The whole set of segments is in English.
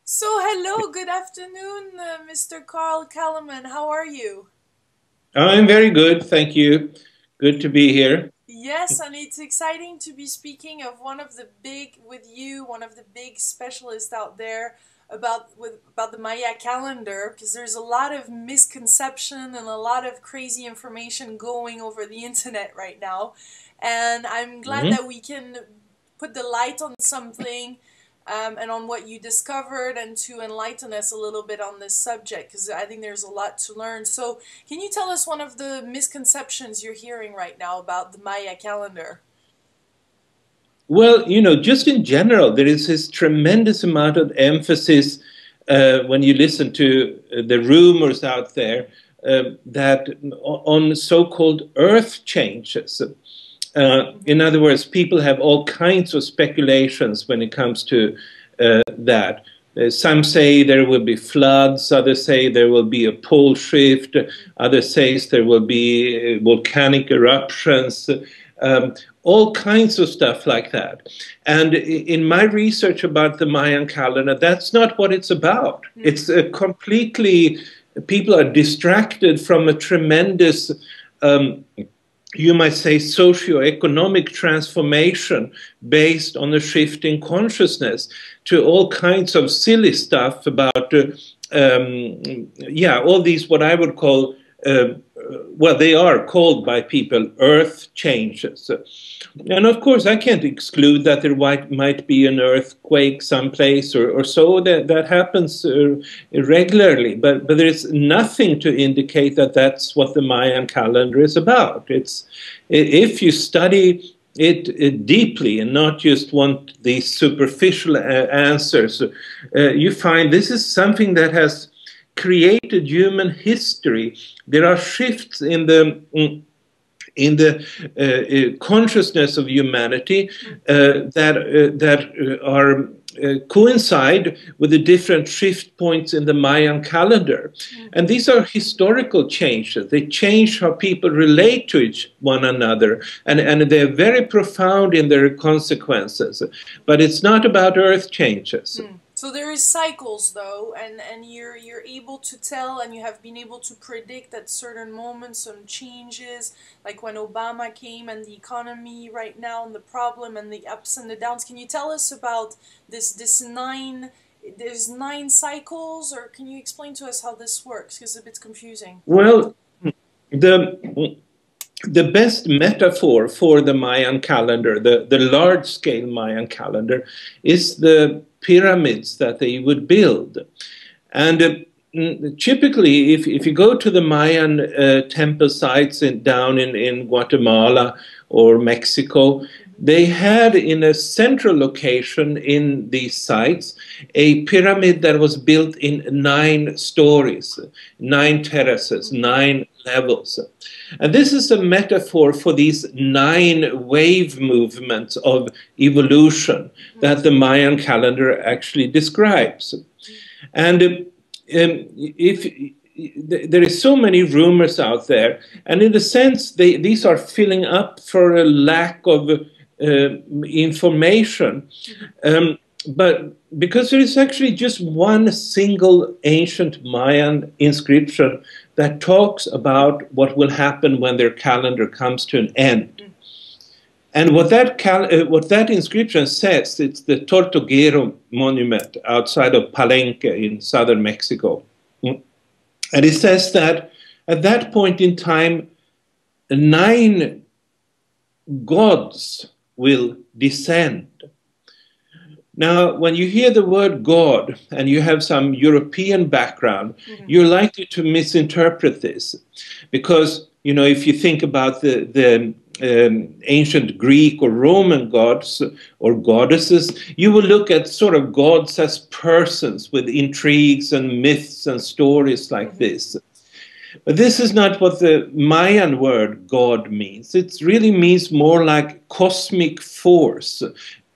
So, hello, good afternoon, Mr. Carl Calleman. How are you? I'm very good, thank you. Good to be here. Yes, and it's exciting to be speaking of one of the big specialists out there about the Maya calendar, because there's a lot of misconception and a lot of crazy information going over the internet right now. And I'm glad Mhm. that we can put the light on something and on what you discovered and to enlighten us a little bit on this subject because I think there's a lot to learn. So, can you tell us one of the misconceptions you're hearing right now about the Maya calendar? Well, just in general, there is this tremendous amount of emphasis when you listen to the rumors out there that on so-called earth changes. In other words, people have all kinds of speculations when it comes to that. Some say there will be floods, others say there will be a pole shift, others say there will be volcanic eruptions, um, all kinds of stuff like that. And in my research about the Mayan calendar, that's not what it's about. It's completely, people are distracted from a tremendous you might say, socio-economic transformation based on a shift in consciousness to all kinds of silly stuff about, yeah, all these what I would call, well, they are called by people earth changes. And of course, I can't exclude that there might be an earthquake someplace or so that happens regularly, but there is nothing to indicate that that's what the Mayan calendar is about. It's if you study it deeply and not just want these superficial answers, you find this is something that has created human history. There are shifts in the consciousness of humanity that are coincide with the different shift points in the Mayan calendar. And these are historical changes. They change how people relate to one another, and they're very profound in their consequences. But it's not about earth changes. So there is cycles though, and you're able to tell, and you have been able to predict at certain moments some changes, like when Obama came and the economy right now and the problem and the ups and the downs. Can you tell us about this nine? There's nine cycles, or can you explain to us how this works? Because it's a bit confusing. Well, the the best metaphor for the Mayan calendar, the large-scale Mayan calendar, is the pyramids that they would build. And typically, if you go to the Mayan temple sites down in Guatemala or Mexico, they had in a central location in these sites a pyramid that was built in 9 stories, 9 terraces, 9 levels. And this is a metaphor for these 9 wave movements of evolution that the Mayan calendar actually describes. And if there is so many rumors out there, and in a sense, these are filling up for a lack of information. But because there is actually just one single ancient Mayan inscription that talks about what will happen when their calendar comes to an end. And what that inscription says, it's the Tortuguero monument outside of Palenque in southern Mexico. And it says that at that point in time, 9 gods will descend. Now, when you hear the word God and you have some European background, you're likely to misinterpret this. Because, if you think about the ancient Greek or Roman gods or goddesses, you will look at sort of gods as persons with intrigues and myths and stories like this. But this is not what the Mayan word God means. It really means more like cosmic force,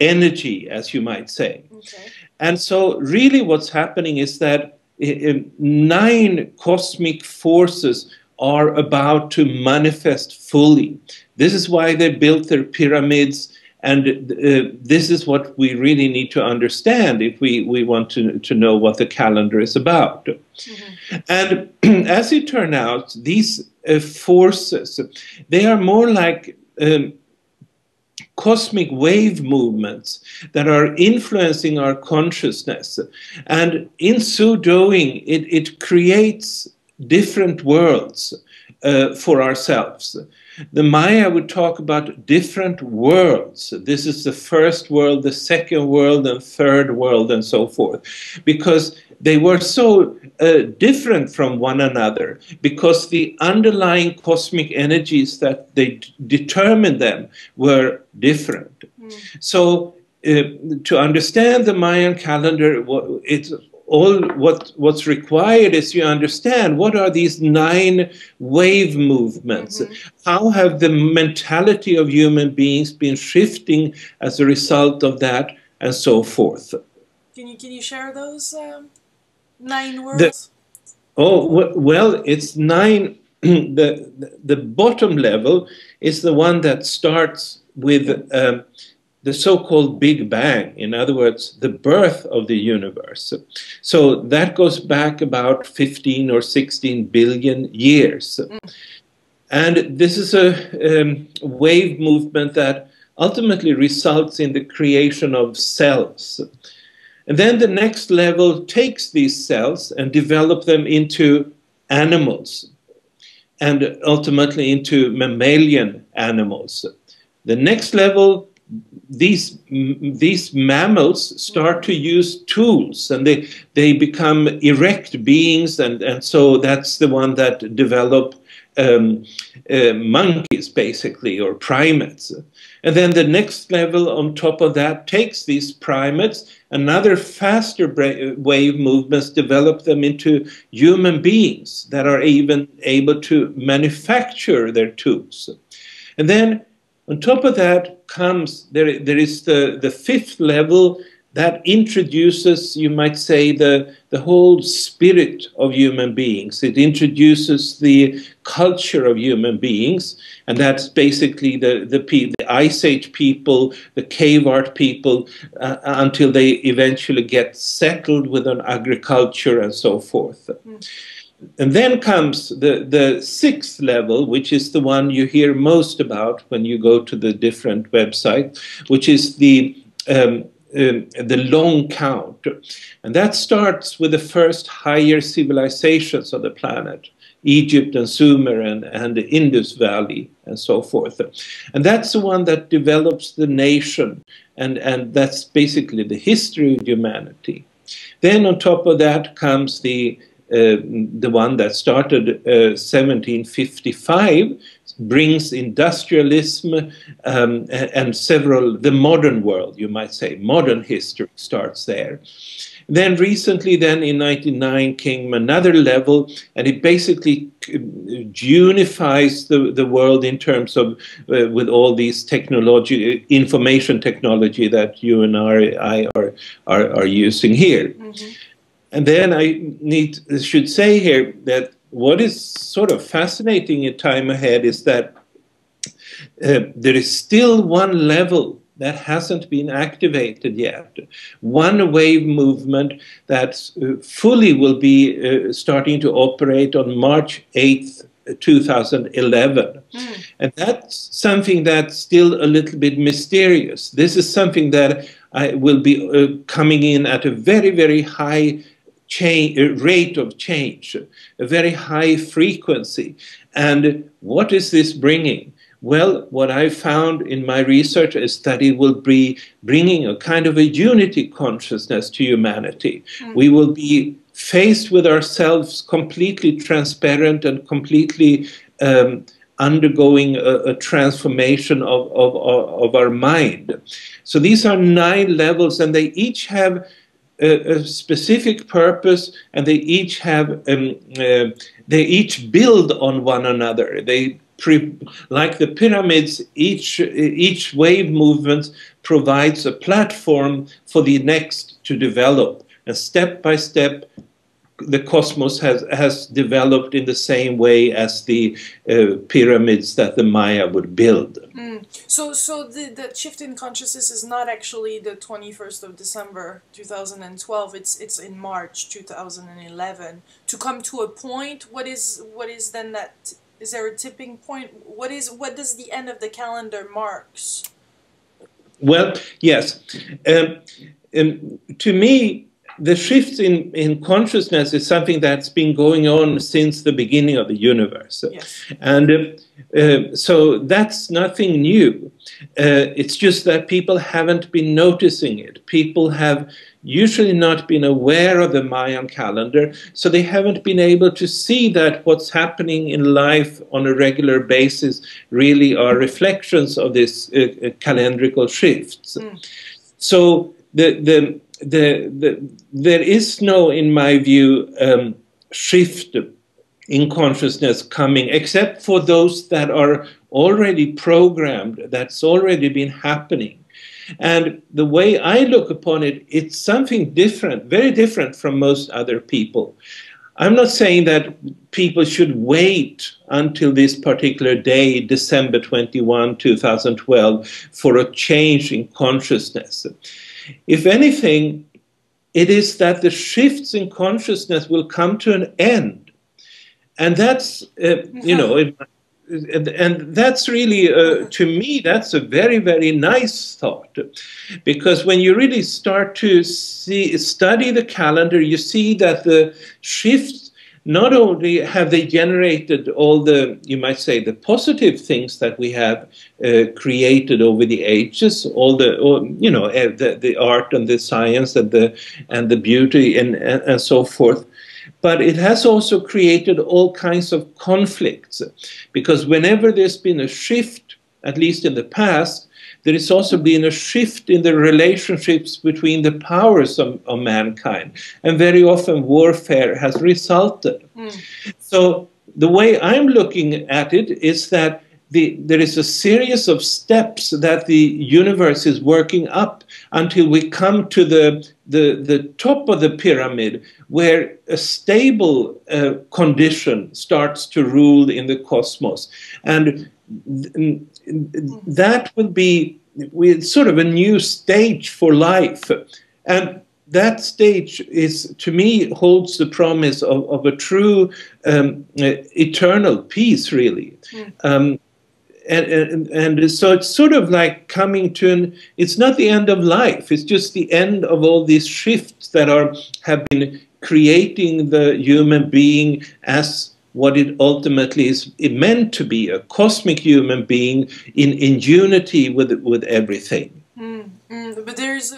energy, as you might say. Okay. And so really what's happening is that 9 cosmic forces are about to manifest fully. This is why they built their pyramids, And this is what we really need to understand if we want to know what the calendar is about. Mm-hmm. And as it turned out, these forces, they are more like cosmic wave movements that are influencing our consciousness. And in so doing, it creates different worlds for ourselves. The Maya would talk about different worlds. This is the first world, the second world, and third world, and so forth, because they were so different from one another, because the underlying cosmic energies that they determined them were different. Mm. So to understand the Mayan calendar, it's all what's required is you understand what are these 9 wave movements. Mm-hmm. How have the mentality of human beings been shifting as a result of that, and so forth. Can you share those 9 worlds? Well, it's 9. The bottom level is the one that starts with the so-called Big Bang, in other words, the birth of the universe. So that goes back about 15 or 16 billion years. Mm. And this is a wave movement that ultimately results in the creation of cells. And then the next level takes these cells and develop them into animals, and ultimately into mammalian animals. The next level, these mammals start to use tools, and they become erect beings, and so that's the one that develop monkeys, basically, or primates. And then the next level on top of that takes these primates, another faster wave movements develop them into human beings that are even able to manufacture their tools. And then on top of that comes, there is the 5th level that introduces, you might say, the whole spirit of human beings. It introduces the culture of human beings, and that's basically the Ice Age people, the cave art people, until they eventually get settled with an agriculture and so forth. Mm. And then comes the 6th level, which is the one you hear most about when you go to the different websites, which is the long count. And that starts with the first higher civilizations of the planet, Egypt and Sumer and the Indus Valley and so forth. And that's the one that develops the nation, and that's basically the history of humanity. Then on top of that comes the one that started 1755, brings industrialism and several, the modern world, you might say, modern history starts there. Then recently, then in 1999, came another level, and it basically unifies the world in terms of, with all these technology, information technology that you and I are using here. Mm-hmm. And then I should say here that what is sort of fascinating in time ahead is that there is still one level that hasn't been activated yet. One wave movement that fully will be starting to operate on March 8th, 2011. Mm. And that's something that's still a little bit mysterious. This is something that will be coming in at a very, very high rate of change, a very high frequency. And what is this bringing? Well, what I found in my research is that it will be bringing a kind of a unity consciousness to humanity. Mm. We will be faced with ourselves completely transparent and completely undergoing a transformation of our mind. So these are 9 levels, and they each have a specific purpose, and they each have they each build on one another. Like the pyramids, each wave movement provides a platform for the next to develop, and step by step the cosmos has developed in the same way as the pyramids that the Maya would build. So the shift in consciousness is not actually the 21st of December 2012. It's in March 2011 to come to a point. What is then that? Is there a tipping point? What does the end of the calendar marks? Well, yes. To me, the shift in consciousness is something that's been going on since the beginning of the universe. Yes. And so that's nothing new. It's just that people haven't been noticing it. People have usually not been aware of the Mayan calendar, so they haven't been able to see that what's happening in life on a regular basis really are reflections of this calendrical shifts. So there is no, in my view, shift in consciousness coming, except for those that are already programmed, that's already been happening. And the way I look upon it, it's something different, very different from most other people. I'm not saying that people should wait until this particular day, December 21, 2012, for a change in consciousness. If anything, it is that the shifts in consciousness will come to an end. And that's, you know, and that's really, to me, that's a very, very nice thought. Because when you really start to study the calendar, you see that the shifts, not only have they generated all the, you might say, the positive things that we have created over the ages, all the, you know, the art and the science and the beauty and so forth, but it has also created all kinds of conflicts, because whenever there's been a shift, at least in the past, there has also been a shift in the relationships between the powers of mankind, and very often warfare has resulted. So the way I'm looking at it is that there is a series of steps that the universe is working up until we come to the top of the pyramid, where a stable condition starts to rule in the cosmos. And that will be sort of a new stage for life. And that stage is, to me, holds the promise of a true eternal peace, really. And so it's sort of like coming to it's not the end of life, it's just the end of all these shifts that have been creating the human being as what it ultimately is meant to be, a cosmic human being in unity with everything. But there's